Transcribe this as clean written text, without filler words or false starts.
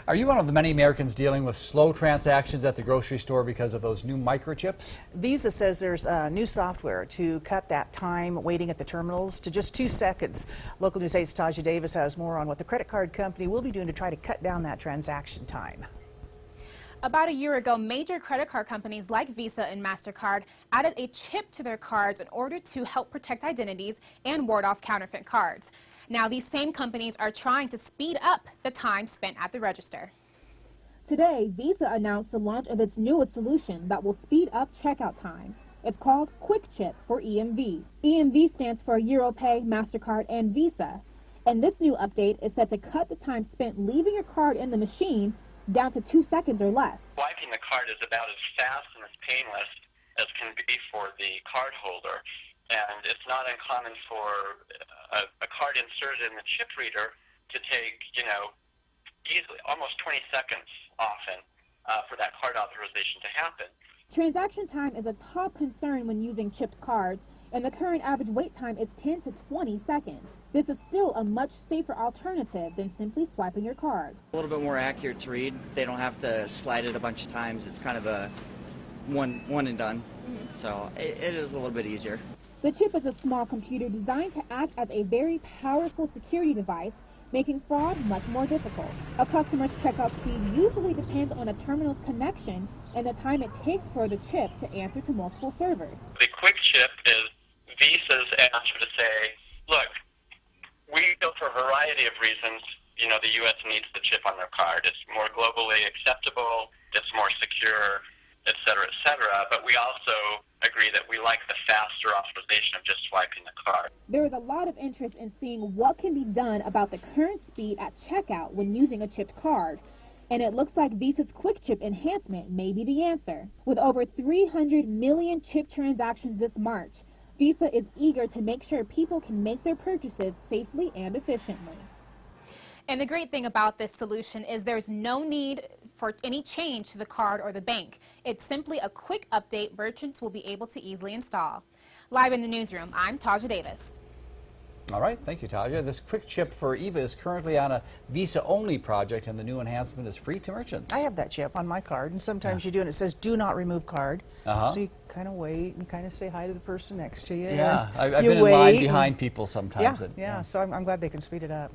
Are you one of the many Americans dealing with slow transactions at the grocery store because of those new microchips? Visa says there's new software to cut that time waiting at the terminals to just 2 seconds. Local News 8's Taja Davis has more on what the credit card company will be doing to try to cut down that transaction time. About a year ago, major credit card companies like Visa and MasterCard added a chip to their cards in order to help protect identities and ward off counterfeit cards. Now, these same companies are trying to speed up the time spent at the register. Today, Visa announced the launch of its newest solution that will speed up checkout times. It's called QuickChip for EMV. EMV stands for Europay, MasterCard, and Visa. And this new update is set to cut the time spent leaving your card in the machine down to 2 seconds or less. Swiping the card is about as fast and as painless as can be for the card holder. And it's not uncommon for a card inserted in the chip reader to take, easily almost 20 seconds often for that card authorization to happen. Transaction time is a top concern when using chipped cards, and the current average wait time is 10 to 20 seconds. This is still a much safer alternative than simply swiping your card. A little bit more accurate to read. They don't have to slide it a bunch of times. It's kind of a one and done. So it is a little bit easier. The chip is a small computer designed to act as a very powerful security device, making fraud much more difficult. A customer's checkout speed usually depends on a terminal's connection and the time it takes for the chip to answer to multiple servers. The QuickChip is Visa's answer to say, look, we know for a variety of reasons, the U.S. needs the chip on their card. It's more globally acceptable, it's more secure, et cetera, but we also agree that we like the faster authorization of just swiping the card. There is a lot of interest in seeing what can be done about the current speed at checkout when using a chipped card. And it looks like Visa's QuickChip enhancement may be the answer. With over 300 million chip transactions this March, Visa is eager to make sure people can make their purchases safely and efficiently. And the great thing about this solution is there's no need for any change to the card or the bank. It's simply a quick update merchants will be able to easily install. Live in the newsroom, I'm Taja Davis. All right, thank you, Taja. This quick chip for EVA is currently on a Visa-only project, and the new enhancement is free to merchants. I have that chip on my card, and sometimes you do, and it says do not remove card. So you kind of wait and kind of say hi to the person next to you. Yeah, I've been in line behind people sometimes. Yeah, so I'm glad they can speed it up.